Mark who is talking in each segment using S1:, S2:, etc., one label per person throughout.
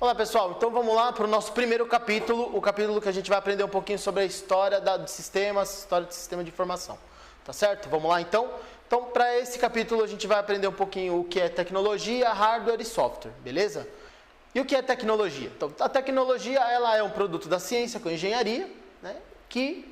S1: Olá pessoal, então vamos lá para o nosso primeiro capítulo, o capítulo que a gente vai aprender um pouquinho sobre a história de sistemas, história do sistema de informação, tá certo? Vamos lá então? Então para esse capítulo a gente vai aprender um pouquinho o que é tecnologia, hardware e software, beleza? E o que é tecnologia? Então a tecnologia ela é um produto da ciência com engenharia, né, que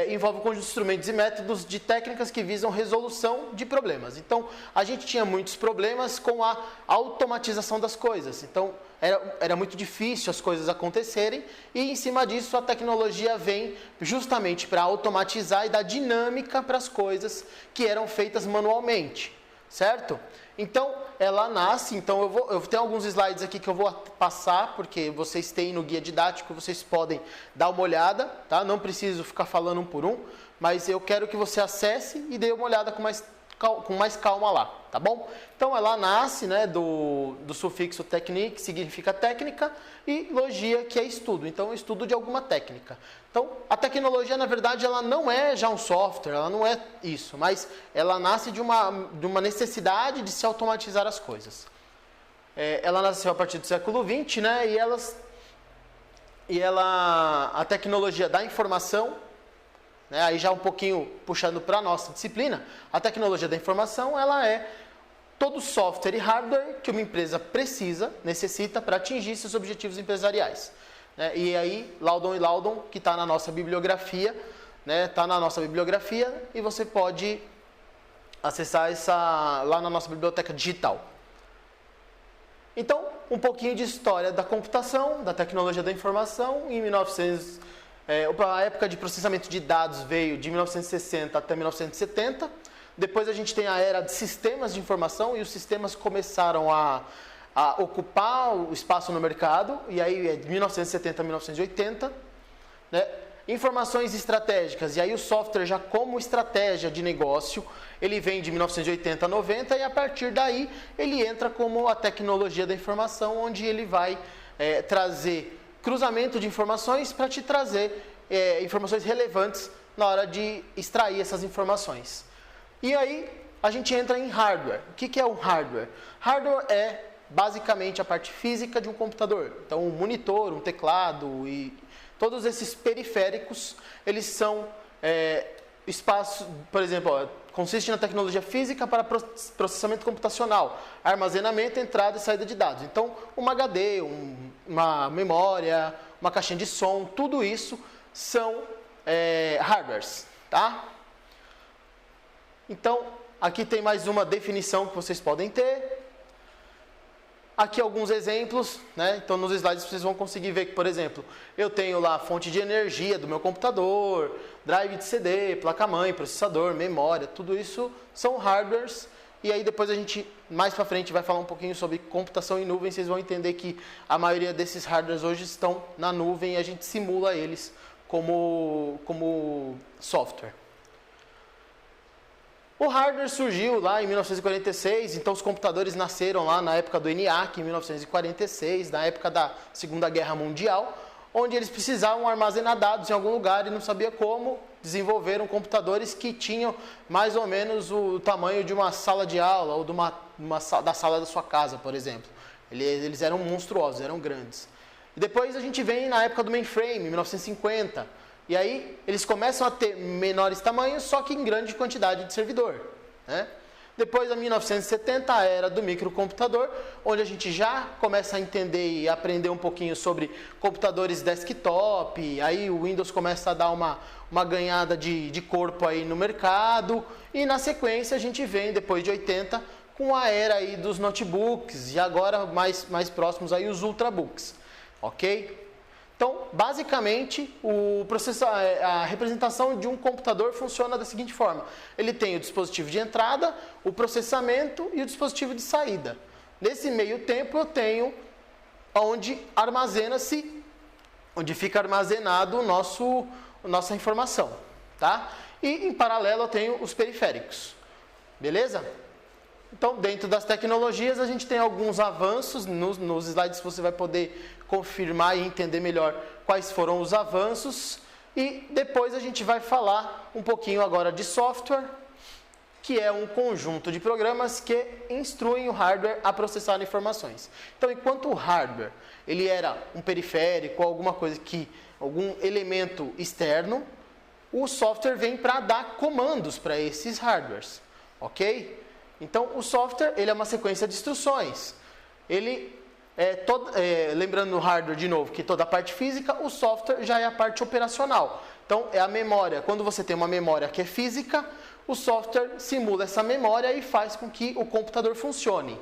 S1: envolve um conjunto de instrumentos e métodos de técnicas que visam resolução de problemas. Então, a gente tinha muitos problemas com a automatização das coisas. Então, era muito difícil as coisas acontecerem e, em cima disso, a tecnologia vem justamente para automatizar e dar dinâmica para as coisas que eram feitas manualmente, certo? Então, ela nasce, então eu tenho alguns slides aqui que eu vou passar, porque vocês têm no guia didático, vocês podem dar uma olhada, tá? Não preciso ficar falando um por um, mas eu quero que você acesse e dê uma olhada com mais calma lá, tá bom? Então, ela nasce, né, do sufixo technique, que significa técnica, e logia, que é estudo, então estudo de alguma técnica. Então, a tecnologia, na verdade, ela não é já um software, ela não é isso, mas ela nasce de uma necessidade de se automatizar as coisas. Ela nasceu a partir do século XX, né, a tecnologia da informação, né, aí já um pouquinho puxando para a nossa disciplina, a tecnologia da informação, ela é todo software e hardware que uma empresa necessita para atingir seus objetivos empresariais. E aí, Loudon e Loudon, que está na nossa bibliografia, está na nossa bibliografia e você pode acessar lá na nossa biblioteca digital. Então, um pouquinho de história da computação, da tecnologia da informação. Em 1900, a época de processamento de dados veio de 1960 até 1970. Depois a gente tem a era de sistemas de informação e os sistemas começaram a ocupar o espaço no mercado, e aí é de 1970 a 1980, né? Informações estratégicas, e aí o software já como estratégia de negócio, ele vem de 1980 a 90, e a partir daí ele entra como a tecnologia da informação, onde ele vai trazer cruzamento de informações para te trazer informações relevantes na hora de extrair essas informações. E aí a gente entra em hardware. O que é um hardware? Hardware é basicamente a parte física de um computador. Então, um monitor, um teclado e todos esses periféricos, eles são espaços, por exemplo, consiste na tecnologia física para processamento computacional, armazenamento, entrada e saída de dados. Então, um HD, uma memória, uma caixinha de som, tudo isso são hardwares, tá? Então, aqui tem mais uma definição que vocês podem ter. Aqui alguns exemplos, né? Então nos slides vocês vão conseguir ver que, por exemplo, eu tenho lá a fonte de energia do meu computador, drive de CD, placa-mãe, processador, memória, tudo isso são hardwares. E aí depois a gente, mais para frente, vai falar um pouquinho sobre computação em nuvem, vocês vão entender que a maioria desses hardwares hoje estão na nuvem e a gente simula eles como software. O hardware surgiu lá em 1946, então os computadores nasceram lá na época do ENIAC, em 1946, na época da Segunda Guerra Mundial, onde eles precisavam armazenar dados em algum lugar e não sabia como, desenvolveram computadores que tinham mais ou menos o tamanho de uma sala de aula ou da sala da sua casa, por exemplo. Eles eram monstruosos, eram grandes. E depois a gente vem na época do mainframe, 1950, e aí eles começam a ter menores tamanhos, só que em grande quantidade de servidor, né? Depois, em 1970, a era do microcomputador, onde a gente já começa a entender e aprender um pouquinho sobre computadores desktop, aí o Windows começa a dar uma ganhada de corpo aí no mercado, e na sequência a gente vem, depois de 80, com a era aí dos notebooks, e agora mais próximos aí os ultrabooks, ok? Então, basicamente, a representação de um computador funciona da seguinte forma. Ele tem o dispositivo de entrada, o processamento e o dispositivo de saída. Nesse meio tempo, eu tenho onde fica armazenado nossa informação, tá? E, em paralelo, eu tenho os periféricos. Beleza? Então, dentro das tecnologias, a gente tem alguns avanços. Nos slides você vai poder confirmar e entender melhor quais foram os avanços. E depois a gente vai falar um pouquinho agora de software, que é um conjunto de programas que instruem o hardware a processar informações. Então, enquanto o hardware ele era um periférico, alguma coisa algum elemento externo, o software vem para dar comandos para esses hardwares, ok? Então, o software ele é uma sequência de instruções. Lembrando no hardware de novo que toda a parte física, o software já é a parte operacional. Então, é a memória. Quando você tem uma memória que é física, o software simula essa memória e faz com que o computador funcione,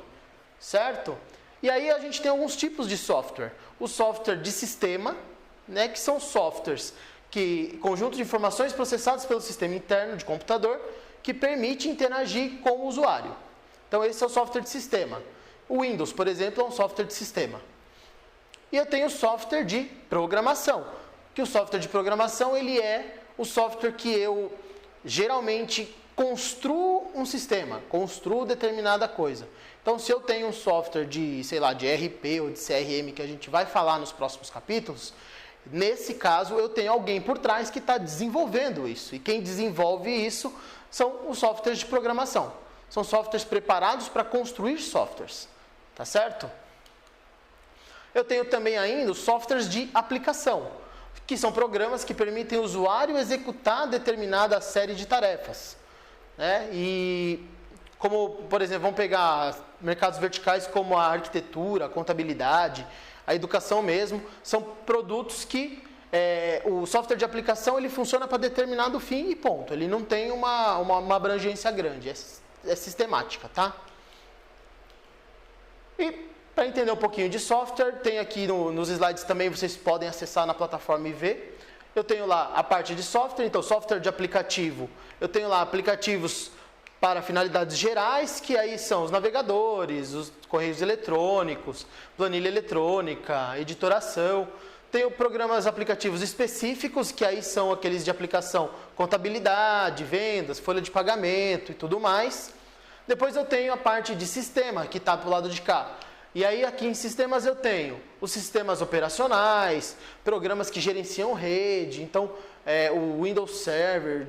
S1: certo? E aí a gente tem alguns tipos de software. O software de sistema, né, que são softwares conjunto de informações processadas pelo sistema interno de computador que permite interagir com o usuário. Então esse é o software de sistema. O Windows, por exemplo, é um software de sistema. E eu tenho o software de programação, que o software de programação ele é o software que eu geralmente construo um sistema, construo determinada coisa. Então se eu tenho um software de, sei lá, de ERP ou de CRM que a gente vai falar nos próximos capítulos, nesse caso, eu tenho alguém por trás que está desenvolvendo isso. E quem desenvolve isso são os softwares de programação. São softwares preparados para construir softwares. Tá certo? Eu tenho também ainda os softwares de aplicação, que são programas que permitem o usuário executar determinada série de tarefas, né? E como, por exemplo, vamos pegar mercados verticais como a arquitetura, a contabilidade, a educação mesmo, são produtos que o software de aplicação ele funciona para determinado fim e ponto. Ele não tem uma abrangência grande, é sistemática, tá? E para entender um pouquinho de software, tem aqui nos slides também, vocês podem acessar na plataforma e ver. Eu tenho lá a parte de software, então software de aplicativo. Eu tenho lá aplicativos para finalidades gerais, que aí são os navegadores, os correios eletrônicos, planilha eletrônica, editoração. Tenho programas aplicativos específicos, que aí são aqueles de aplicação contabilidade, vendas, folha de pagamento e tudo mais. Depois eu tenho a parte de sistema, que está para o lado de cá. E aí aqui em sistemas eu tenho os sistemas operacionais, programas que gerenciam rede, então o Windows Server,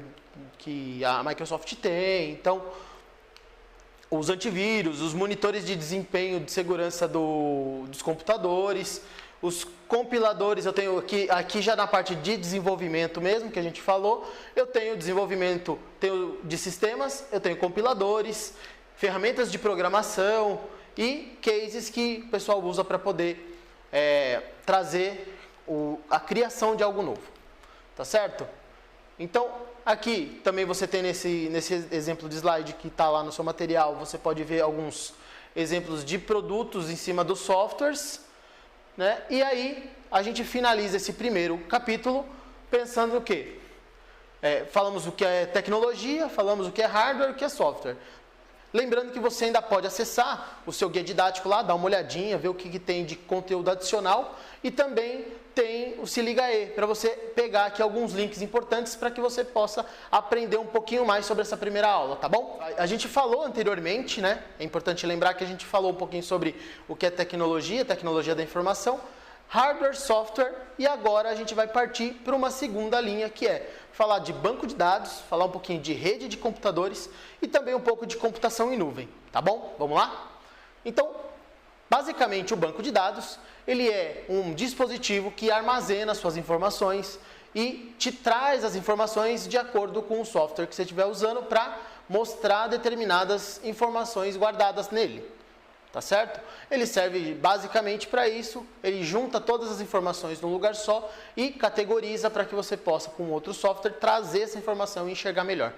S1: que a Microsoft tem, então os antivírus, os monitores de desempenho de segurança dos computadores, os compiladores, eu tenho aqui já na parte de desenvolvimento mesmo, que a gente falou, eu tenho desenvolvimento de sistemas, eu tenho compiladores, ferramentas de programação e cases que o pessoal usa para poder trazer a criação de algo novo, tá certo? Então, aqui também você tem nesse exemplo de slide que está lá no seu material, você pode ver alguns exemplos de produtos em cima dos softwares, né? E aí a gente finaliza esse primeiro capítulo pensando no quê? Falamos o que é tecnologia, falamos o que é hardware, o que é software. Lembrando que você ainda pode acessar o seu guia didático lá, dar uma olhadinha, ver o que tem de conteúdo adicional e também tem o Se Liga Aí, para você pegar aqui alguns links importantes para que você possa aprender um pouquinho mais sobre essa primeira aula, tá bom? A gente falou anteriormente, né? É importante lembrar que a gente falou um pouquinho sobre o que é tecnologia da informação, hardware, software, e agora a gente vai partir para uma segunda linha que é falar de banco de dados, falar um pouquinho de rede de computadores e também um pouco de computação em nuvem, tá bom? Vamos lá? Então, basicamente o banco de dados, ele é um dispositivo que armazena suas informações e te traz as informações de acordo com o software que você estiver usando para mostrar determinadas informações guardadas nele. Tá certo? Ele serve basicamente para isso, ele junta todas as informações num lugar só e categoriza para que você possa, com outro software, trazer essa informação e enxergar melhor.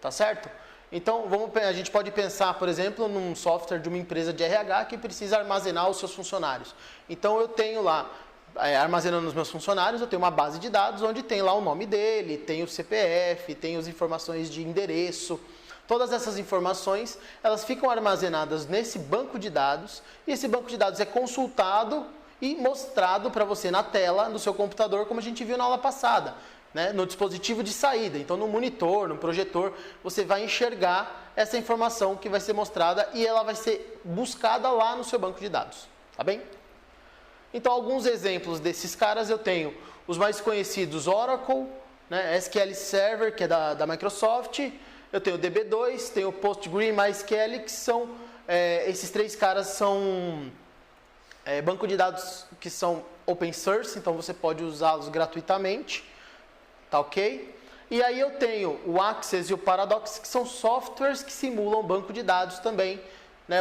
S1: Tá certo? Então, a gente pode pensar, por exemplo, num software de uma empresa de RH que precisa armazenar os seus funcionários. Então, eu tenho lá, armazenando os meus funcionários, eu tenho uma base de dados onde tem lá o nome dele, tem o CPF, tem as informações de endereço. Todas essas informações, elas ficam armazenadas nesse banco de dados e esse banco de dados é consultado e mostrado para você na tela do seu computador, como a gente viu na aula passada, né? No dispositivo de saída. Então, no monitor, no projetor, você vai enxergar essa informação que vai ser mostrada e ela vai ser buscada lá no seu banco de dados, tá bem? Então, alguns exemplos desses caras eu tenho os mais conhecidos, Oracle, né? SQL Server, que é da Microsoft, eu tenho o DB2, tenho o PostgreSQL e MySQL, que são, esses três caras são banco de dados que são open source, então você pode usá-los gratuitamente, tá ok? E aí eu tenho o Access e o Paradox, que são softwares que simulam banco de dados também, né?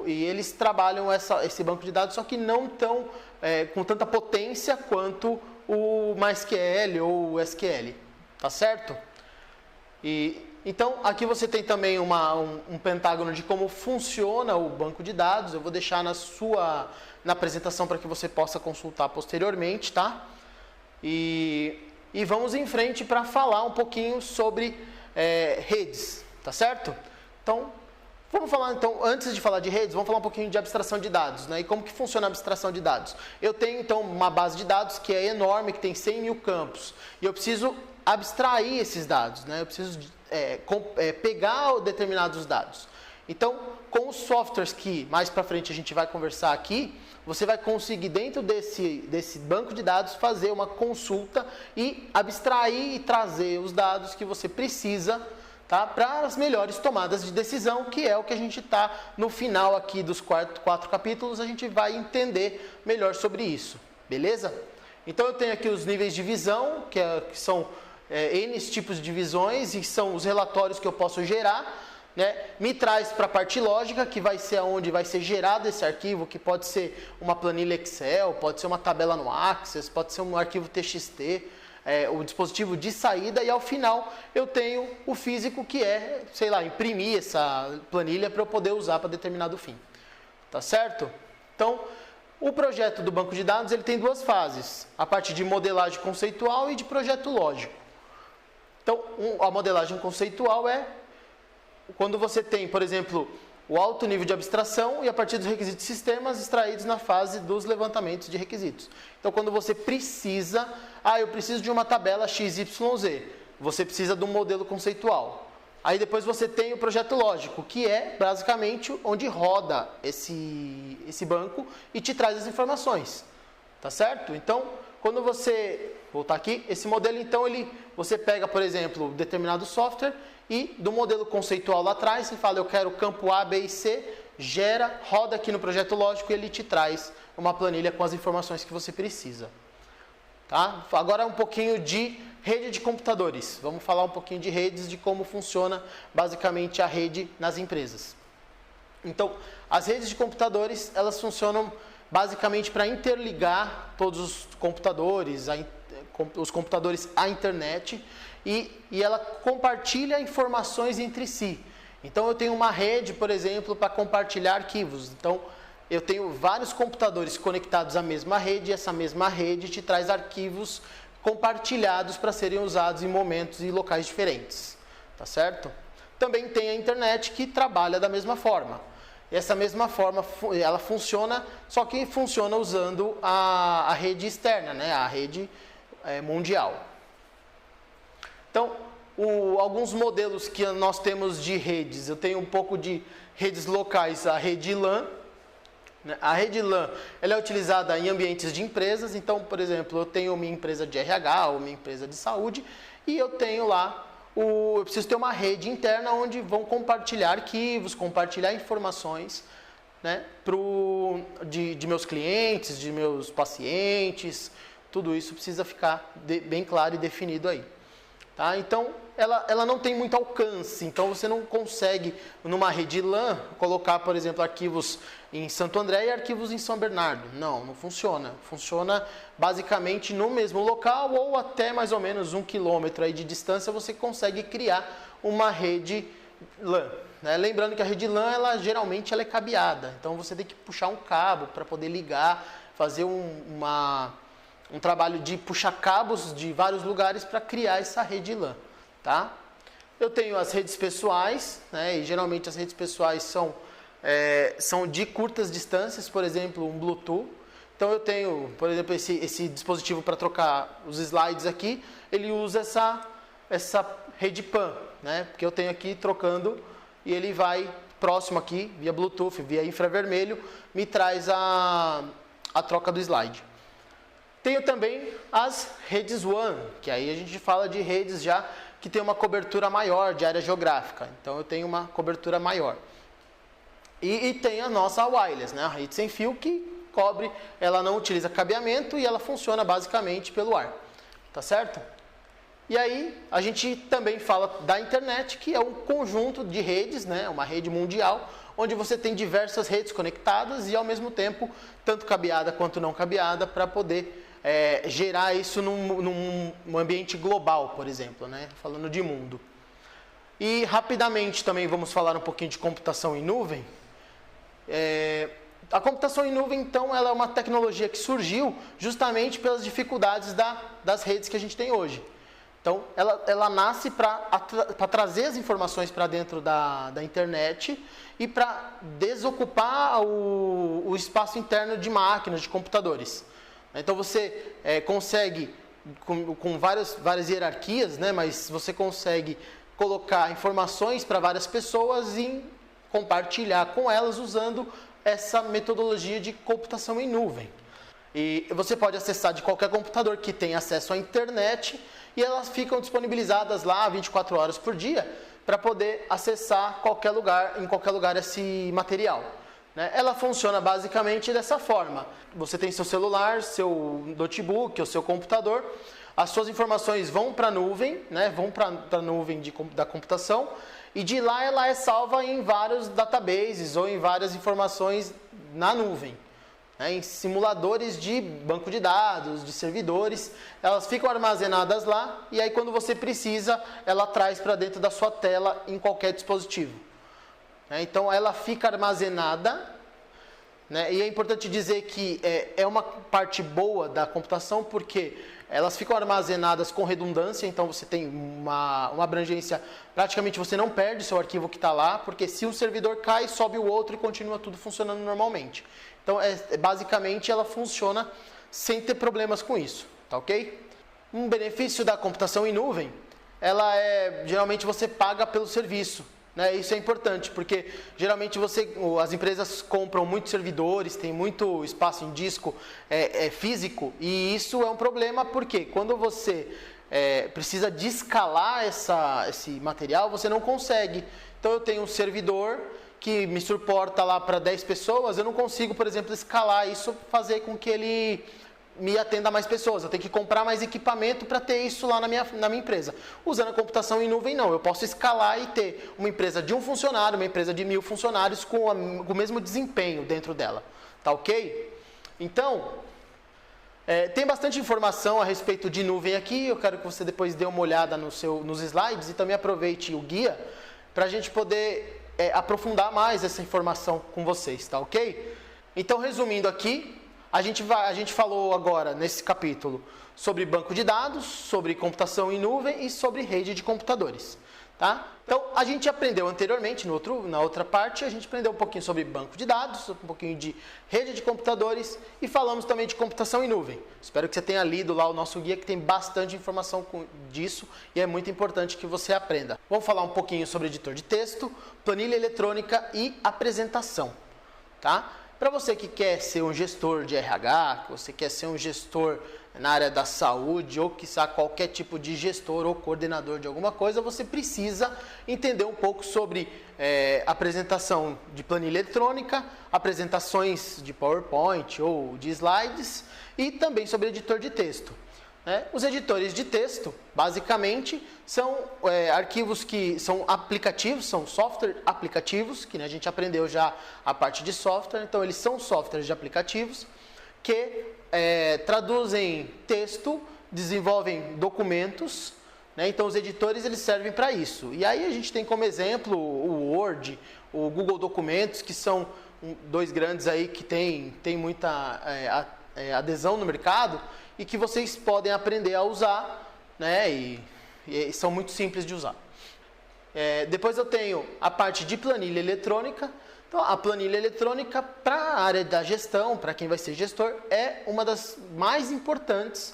S1: E eles trabalham esse banco de dados, só que não tão com tanta potência quanto o MySQL ou o SQL, tá certo? Então, aqui você tem também um pentágono de como funciona o banco de dados. Eu vou deixar na apresentação para que você possa consultar posteriormente, tá? E vamos em frente para falar um pouquinho sobre redes, tá certo? Então, vamos falar, antes de falar de redes, vamos falar um pouquinho de abstração de dados, né? E como que funciona a abstração de dados. Eu tenho, então, uma base de dados que é enorme, que tem 100 mil campos. E eu preciso abstrair esses dados, né? Eu preciso pegar determinados dados. Então, com os softwares que mais para frente a gente vai conversar aqui, você vai conseguir dentro desse banco de dados fazer uma consulta e abstrair e trazer os dados que você precisa, tá? Para as melhores tomadas de decisão, que é o que a gente está no final aqui dos quatro capítulos, a gente vai entender melhor sobre isso, beleza? Então eu tenho aqui os níveis de visão, que são N tipos de visões e são os relatórios que eu posso gerar, né? Me traz para a parte lógica, que vai ser onde vai ser gerado esse arquivo, que pode ser uma planilha Excel, pode ser uma tabela no Access, pode ser um arquivo TXT, o dispositivo de saída, e ao final eu tenho o físico, que é, sei lá, imprimir essa planilha para eu poder usar para determinado fim. Tá certo? Então, o projeto do banco de dados ele tem duas fases, a parte de modelagem conceitual e de projeto lógico. Então, a modelagem conceitual é quando você tem, por exemplo, o alto nível de abstração e a partir dos requisitos de sistemas extraídos na fase dos levantamentos de requisitos. Então, quando você precisa, eu preciso de uma tabela XYZ, você precisa de um modelo conceitual. Aí depois você tem o projeto lógico, que é basicamente onde roda esse banco e te traz as informações. Tá certo? Então, quando você voltar aqui, esse modelo, então, você pega, por exemplo, determinado software e do modelo conceitual lá atrás, você fala, eu quero campo A, B e C, gera, roda aqui no projeto lógico e ele te traz uma planilha com as informações que você precisa. Tá? Agora um pouquinho de rede de computadores. Vamos falar um pouquinho de redes, de como funciona basicamente a rede nas empresas. Então, as redes de computadores, elas funcionam basicamente para interligar todos os computadores à internet e ela compartilha informações entre si. Então eu tenho uma rede, por exemplo, para compartilhar arquivos. Então eu tenho vários computadores conectados à mesma rede e essa mesma rede te traz arquivos compartilhados para serem usados em momentos e locais diferentes. Tá certo? Também tem a internet que trabalha da mesma forma. Essa mesma forma, ela funciona, só que funciona usando a rede externa, né? A rede mundial. Então, alguns modelos que nós temos de redes, eu tenho um pouco de redes locais, a rede LAN. Né? A rede LAN ela é utilizada em ambientes de empresas, então, por exemplo, eu tenho minha empresa de RH ou minha empresa de saúde e eu tenho lá eu preciso ter uma rede interna onde vão compartilhar arquivos, compartilhar informações, né, de meus clientes, de meus pacientes, tudo isso precisa ficar bem claro e definido aí. Tá? Então, ela não tem muito alcance, então você não consegue, numa rede LAN, colocar, por exemplo, arquivos em Santo André e arquivos em São Bernardo. Não funciona. Funciona basicamente no mesmo local ou até mais ou menos 1 quilômetro aí de distância você consegue criar uma rede LAN. Né? Lembrando que a rede LAN, geralmente ela é cabeada, então você tem que puxar um cabo para poder ligar, fazer um trabalho de puxar cabos de vários lugares para criar essa rede LAN. Tá? Eu tenho as redes pessoais, né? E geralmente as redes pessoais são de curtas distâncias, por exemplo, um Bluetooth. Então eu tenho, por exemplo, esse dispositivo para trocar os slides aqui, ele usa essa rede PAN, né? Porque eu tenho aqui trocando e ele vai próximo aqui, via Bluetooth, via infravermelho, me traz a troca do slide. Tenho também as redes WAN, que aí a gente fala de redes já que tem uma cobertura maior de área geográfica. Então eu tenho uma cobertura maior. E tem a nossa wireless, né? A rede sem fio que cobre, ela não utiliza cabeamento e ela funciona basicamente pelo ar. Tá certo? E aí a gente também fala da internet, que é um conjunto de redes, né? Uma rede mundial, onde você tem diversas redes conectadas e ao mesmo tempo, tanto cabeada quanto não cabeada, para poder gerar isso num ambiente global, por exemplo, né? Falando de mundo. E rapidamente também vamos falar um pouquinho de computação em nuvem. A computação em nuvem, então, ela é uma tecnologia que surgiu justamente pelas dificuldades das redes que a gente tem hoje. Então, ela nasce para trazer as informações para dentro da internet e para desocupar o espaço interno de máquinas, de computadores. Então, você consegue, com várias hierarquias, né, mas você consegue colocar informações para várias pessoas e compartilhar com elas usando essa metodologia de computação em nuvem. E você pode acessar de qualquer computador que tenha acesso à internet e elas ficam disponibilizadas lá 24 horas por dia para poder acessar em qualquer lugar esse material. Ela funciona basicamente dessa forma. Você tem seu celular, seu notebook ou seu computador, as suas informações vão para a nuvem, né? Vão para a nuvem da computação, e de lá ela é salva em vários databases ou em várias informações na nuvem, né? Em simuladores de banco de dados, de servidores, elas ficam armazenadas lá e aí quando você precisa, ela traz para dentro da sua tela em qualquer dispositivo. Então ela fica armazenada, né? E é importante dizer que é uma parte boa da computação porque elas ficam armazenadas com redundância, então você tem uma abrangência, praticamente você não perde seu arquivo que está lá, porque se um servidor cai, sobe o outro e continua tudo funcionando normalmente. Então, basicamente, ela funciona sem ter problemas com isso, tá ok? Um benefício da computação em nuvem, geralmente você paga pelo serviço. Isso é importante, porque geralmente as empresas compram muitos servidores, tem muito espaço em disco físico, e isso é um problema porque quando você precisa de escalar esse material, você não consegue. Então eu tenho um servidor que me suporta lá para 10 pessoas, eu não consigo, por exemplo, escalar isso, fazer com que ele me atenda a mais pessoas. Eu tenho que comprar mais equipamento para ter isso lá na minha empresa. Usando a computação em nuvem, não. Eu posso escalar e ter uma empresa de 1 funcionário, uma empresa de 1000 funcionários com o mesmo desempenho dentro dela. Tá ok? Então, tem bastante informação a respeito de nuvem aqui. Eu quero que você depois dê uma olhada nos slides e também aproveite o guia para a gente poder aprofundar mais essa informação com vocês. Tá ok? Então, resumindo aqui, a gente falou agora, nesse capítulo, sobre banco de dados, sobre computação em nuvem e sobre rede de computadores. Tá? Então, a gente aprendeu anteriormente, na outra parte, a gente aprendeu um pouquinho sobre banco de dados, um pouquinho de rede de computadores e falamos também de computação em nuvem. Espero que você tenha lido lá o nosso guia, que tem bastante informação disso e é muito importante que você aprenda. Vamos falar um pouquinho sobre editor de texto, planilha eletrônica e apresentação. Tá? Para você que quer ser um gestor de RH, que você quer ser um gestor na área da saúde ou quiçá qualquer tipo de gestor ou coordenador de alguma coisa, você precisa entender um pouco sobre apresentação de planilha eletrônica, apresentações de PowerPoint ou de slides e também sobre editor de texto. Os editores de texto, basicamente, são arquivos que são aplicativos, são software aplicativos, que a gente aprendeu já a parte de software. Então, eles são softwares de aplicativos que traduzem texto, desenvolvem documentos. Então, os editores eles servem para isso. E aí a gente tem como exemplo o Word, o Google Documentos, que são dois grandes aí que tem muita adesão no mercado e que vocês podem aprender a usar, e são muito simples de usar. Depois eu tenho a parte de planilha eletrônica. Então, a planilha eletrônica para a área da gestão, para quem vai ser gestor, é uma das mais importantes,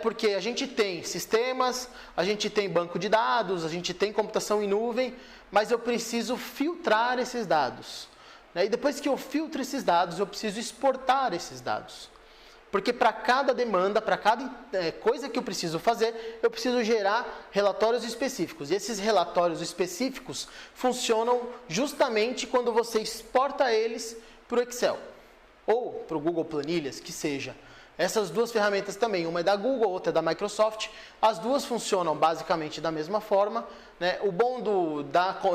S1: porque a gente tem sistemas, a gente tem banco de dados, a gente tem computação em nuvem, mas eu preciso filtrar esses dados. E depois que eu filtro esses dados, eu preciso exportar esses dados. Porque para cada demanda, para cada coisa que eu preciso fazer, eu preciso gerar relatórios específicos. E esses relatórios específicos funcionam justamente quando você exporta eles para o Excel ou para o Google Planilhas, que seja. Essas duas ferramentas também, uma é da Google, outra é da Microsoft. As duas funcionam basicamente da mesma forma, né? O bom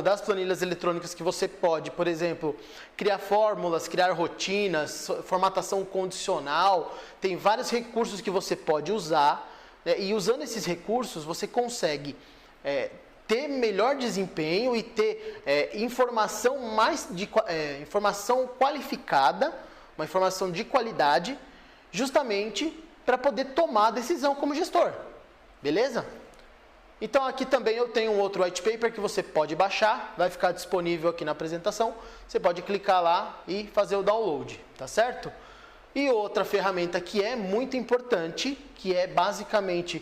S1: das planilhas eletrônicas que você pode, por exemplo, criar fórmulas, criar rotinas, formatação condicional, tem vários recursos que você pode usar, né? E usando esses recursos você consegue ter melhor desempenho e ter informação informação qualificada, uma informação de qualidade, justamente para poder tomar a decisão como gestor, beleza? Então aqui também eu tenho um outro white paper que você pode baixar, vai ficar disponível aqui na apresentação, você pode clicar lá e fazer o download, tá certo? E outra ferramenta que é muito importante, que é basicamente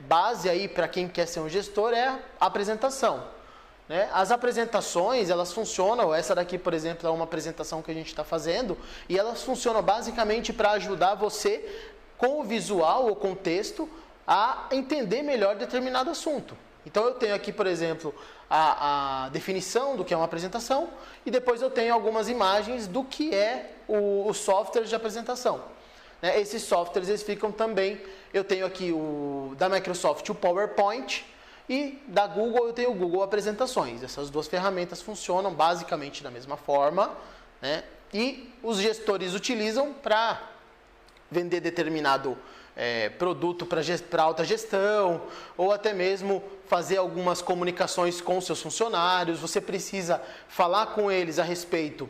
S1: base aí para quem quer ser um gestor, é a apresentação. As apresentações, elas funcionam, essa daqui, por exemplo, é uma apresentação que a gente está fazendo, e elas funcionam basicamente para ajudar você, com o visual ou com o texto, a entender melhor determinado assunto. Então eu tenho aqui, por exemplo, a definição do que é uma apresentação, e depois eu tenho algumas imagens do que é o software de apresentação. Esses softwares, eles ficam também, eu tenho aqui da Microsoft o PowerPoint, e da Google eu tenho o Google Apresentações. Essas duas ferramentas funcionam basicamente da mesma forma, né? E os gestores utilizam para vender determinado produto para alta gestão, ou até mesmo fazer algumas comunicações com seus funcionários. Você precisa falar com eles a respeito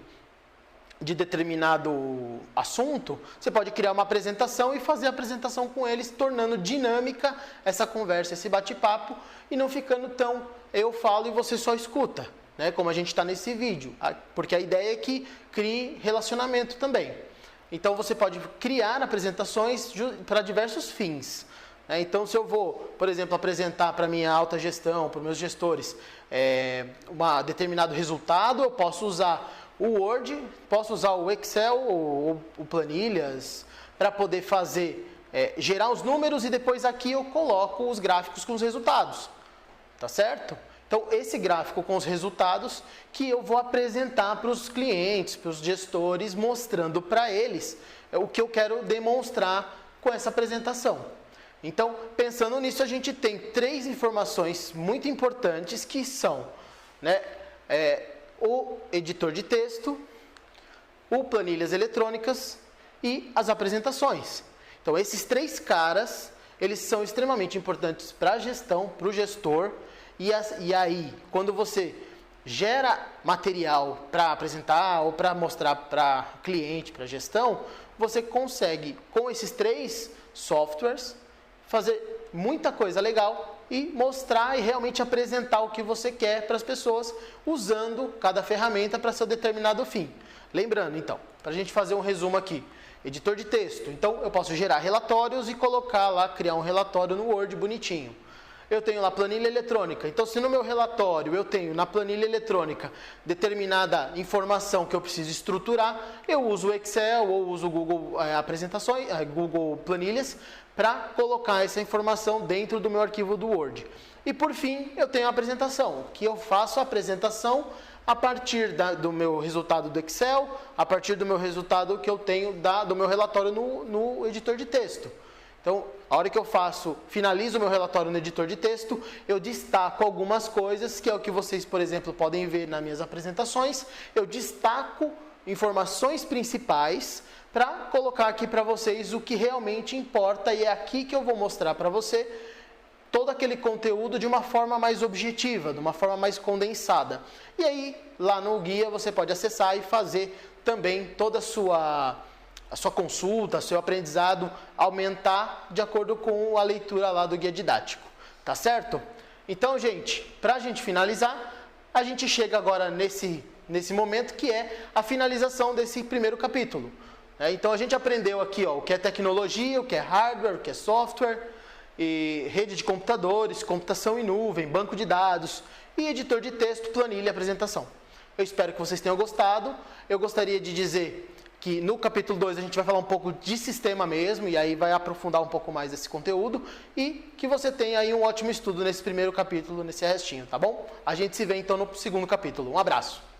S1: de determinado assunto, você pode criar uma apresentação e fazer a apresentação com eles, tornando dinâmica essa conversa, esse bate-papo, e não ficando tão eu falo e você só escuta, né? Como a gente está nesse vídeo, porque a ideia é que crie relacionamento também. Então você pode criar apresentações para diversos fins. Então se eu vou, por exemplo, apresentar para a minha alta gestão, para os meus gestores, um determinado resultado, eu posso usar o Word, posso usar o Excel ou o Planilhas para poder gerar os números, e depois aqui eu coloco os gráficos com os resultados, tá certo? Então esse gráfico com os resultados que eu vou apresentar para os clientes, para os gestores, mostrando para eles o que eu quero demonstrar com essa apresentação. Então, pensando nisso, a gente tem 3 informações muito importantes que são, o editor de texto, o planilhas eletrônicas e as apresentações. Então, esses 3 caras, eles são extremamente importantes para a gestão, para o gestor. E aí, quando você gera material para apresentar ou para mostrar para cliente, para gestão, você consegue, com esses 3 softwares, fazer muita coisa legal e mostrar e realmente apresentar o que você quer para as pessoas, usando cada ferramenta para seu determinado fim. Lembrando, então, para a gente fazer um resumo aqui, editor de texto. Então, eu posso gerar relatórios e colocar lá, criar um relatório no Word bonitinho. Eu tenho lá planilha eletrônica. Então, se no meu relatório eu tenho na planilha eletrônica determinada informação que eu preciso estruturar, eu uso o Excel ou uso o Google Apresentações, Google Planilhas, para colocar essa informação dentro do meu arquivo do Word. E por fim, eu tenho a apresentação, que eu faço a apresentação a partir do meu resultado do Excel, a partir do meu resultado que eu tenho do meu relatório no editor de texto. Então, a hora que eu finalizo o meu relatório no editor de texto, eu destaco algumas coisas, que é o que vocês, por exemplo, podem ver nas minhas apresentações. Eu destaco informações principais para colocar aqui para vocês o que realmente importa, e é aqui que eu vou mostrar para você todo aquele conteúdo de uma forma mais objetiva, de uma forma mais condensada. E aí, lá no guia, você pode acessar e fazer também toda a sua consulta, seu aprendizado aumentar de acordo com a leitura lá do guia didático. Tá certo? Então, gente, para a gente finalizar, a gente chega agora nesse momento que é a finalização desse primeiro capítulo. Então, a gente aprendeu aqui o que é tecnologia, o que é hardware, o que é software, e rede de computadores, computação em nuvem, banco de dados e editor de texto, planilha e apresentação. Eu espero que vocês tenham gostado. Eu gostaria de dizer que no capítulo 2 a gente vai falar um pouco de sistema mesmo, e aí vai aprofundar um pouco mais esse conteúdo, e que você tenha aí um ótimo estudo nesse primeiro capítulo, nesse restinho, tá bom? A gente se vê então no segundo capítulo. Um abraço!